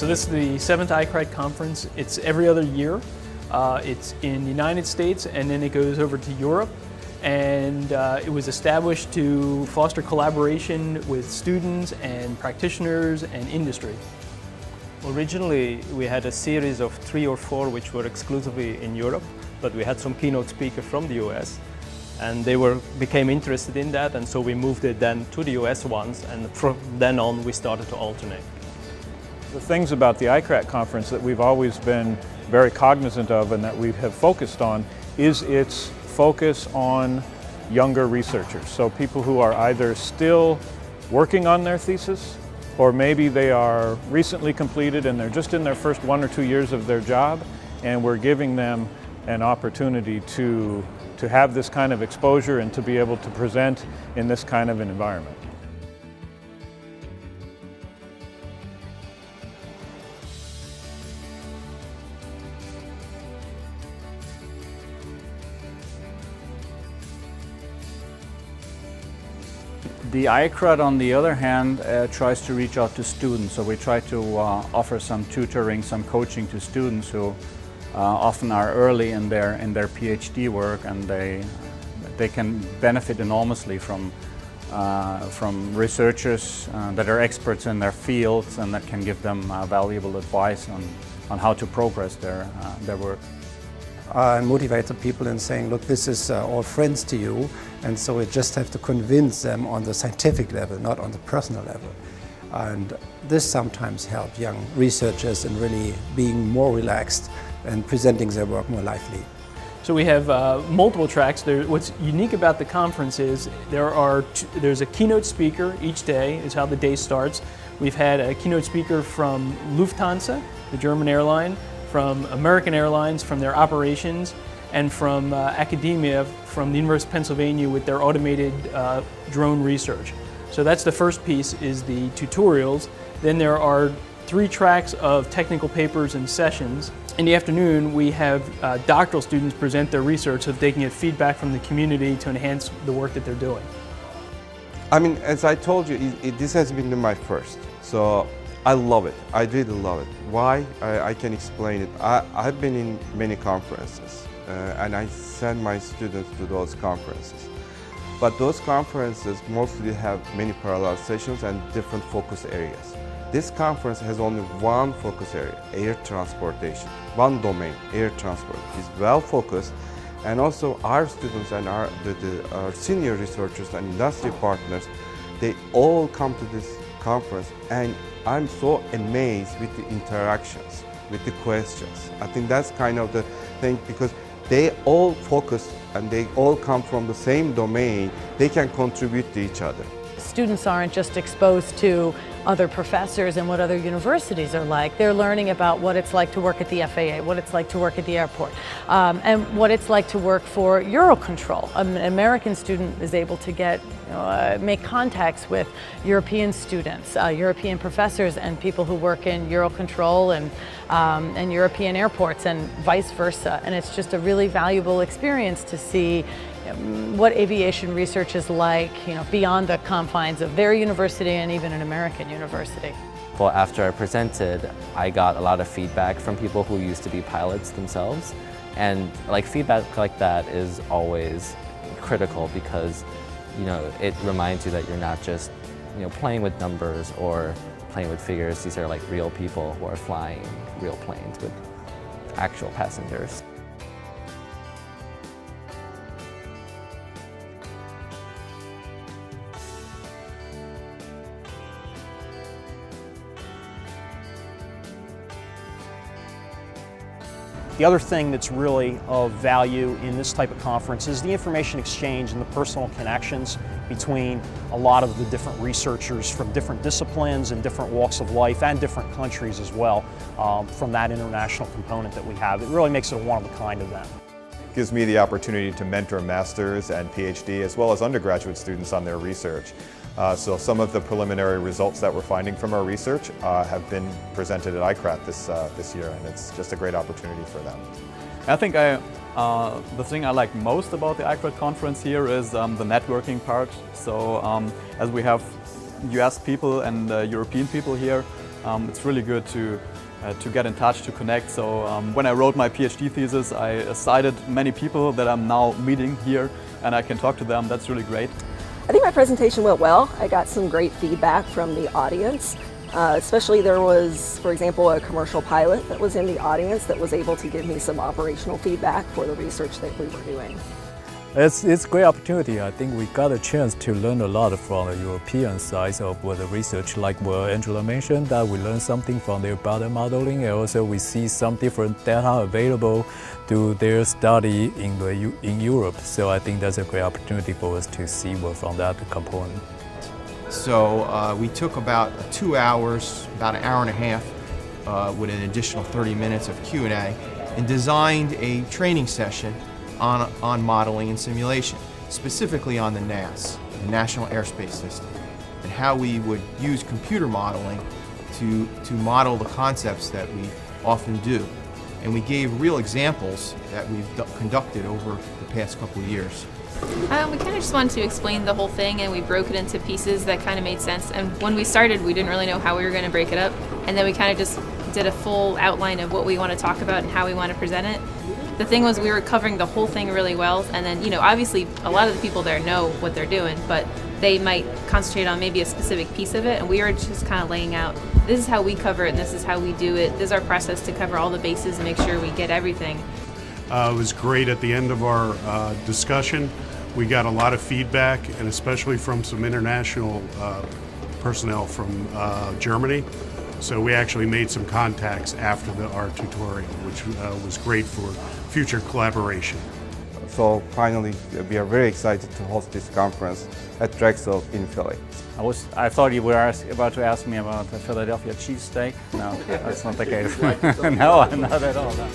this is the 7th ICRAT conference. It's every other year. It's in the United States and then it goes over to Europe. And it was established to foster collaboration with students and practitioners and industry. Originally, we had a series of 3 or 4 which were exclusively in Europe, but we had some keynote speakers from the US, and they became interested in that, and so we moved it then to the US ones, and from then on we started to alternate. The things about the ICRAT conference that we've always been very cognizant of and that we have focused on is its focus on younger researchers. So people who are either still working on their thesis, or maybe they are recently completed and they're just in their first 1 or 2 years of their job, and we're giving them an opportunity to have this kind of exposure and to be able to present in this kind of an environment. The ICRAT, on the other hand, tries to reach out to students. So we try to offer some tutoring, some coaching to students who often are early in their PhD work, and they can benefit enormously from researchers that are experts in their fields and that can give them valuable advice on how to progress their work. And motivate the people in saying, look, this is all friends to you, and so we just have to convince them on the scientific level, not on the personal level. And this sometimes helps young researchers in really being more relaxed and presenting their work more lively. So we have multiple tracks. What's unique about the conference is there's a keynote speaker each day, is how the day starts. We've had a keynote speaker from Lufthansa, the German airline, from American Airlines, from their operations, and from academia, from the University of Pennsylvania with their automated drone research. So that's the first piece, is the tutorials. Then there are 3 tracks of technical papers and sessions. In the afternoon, we have doctoral students present their research so that they can get feedback from the community to enhance the work that they're doing. I mean, as I told you, this has been my first. So I love it. I really love it. Why? I can explain it. I've been in many conferences and I send my students to those conferences. But those conferences mostly have many parallel sessions and different focus areas. This conference has only one focus area, air transportation. One domain, air transport, is well focused, and also our students and our senior researchers and industry partners, they all come to this conference, and I'm so amazed with the interactions, with the questions. I think that's kind of the thing, because they all focus and they all come from the same domain. They can contribute to each other. Students aren't just exposed to other professors and what other universities are like. They're learning about what it's like to work at the FAA, what it's like to work at the airport, and what it's like to work for Eurocontrol. An American student is able to make contacts with European students, European professors, and people who work in Eurocontrol and European airports, and vice versa. And it's just a really valuable experience to see what aviation research is like, beyond the confines of their university and even an American university. Well, after I presented, I got a lot of feedback from people who used to be pilots themselves, and feedback like that is always critical, because it reminds you that you're not just playing with numbers or playing with figures. These are real people who are flying real planes with actual passengers. The other thing that's really of value in this type of conference is the information exchange and the personal connections between a lot of the different researchers from different disciplines and different walks of life and different countries as well, from that international component that we have. It really makes it a one-of-a-kind event. It gives me the opportunity to mentor masters and PhD as well as undergraduate students on their research. So some of the preliminary results that we're finding from our research have been presented at ICRAT this year, and it's just a great opportunity for them. I think the thing I like most about the ICRAT conference here is the networking part. So as we have US people and European people here, It's really good to get in touch, to connect. So when I wrote my PhD thesis, I cited many people that I'm now meeting here, and I can talk to them. That's really great. I think my presentation went well. I got some great feedback from the audience. Especially there was, for example, a commercial pilot that was in the audience that was able to give me some operational feedback for the research that we were doing. It's a great opportunity. I think we got a chance to learn a lot from the European side of the research. Like what Angela mentioned, that we learned something from their pattern modeling, and also we see some different data available to their study in Europe. So I think that's a great opportunity for us to see more from that component. So we took about 2 hours, about an hour and a half, with an additional 30 minutes of Q&A, and designed a training session on modeling and simulation, specifically on the NAS, the National Airspace System, and how we would use computer modeling to model the concepts that we often do. And we gave real examples that we've conducted over the past couple of years. We kind of just wanted to explain the whole thing, and we broke it into pieces that kind of made sense. And when we started, we didn't really know how we were going to break it up, and then we kind of just did a full outline of what we want to talk about and how we want to present it. The thing was, we were covering the whole thing really well, and then, you know, obviously a lot of the people there know what they're doing, but they might concentrate on maybe a specific piece of it, and we were just kind of laying out, this is how we cover it, and this is how we do it. This is our process to cover all the bases and make sure we get everything. It was great at the end of our discussion. We got a lot of feedback, and especially from some international personnel from Germany. So we actually made some contacts after our tutorial, which was great for future collaboration. So finally, we are very excited to host this conference at Drexel in Philly. I thought you were about to ask me about the Philadelphia cheesesteak. No, that's not the case. No, not at all. No.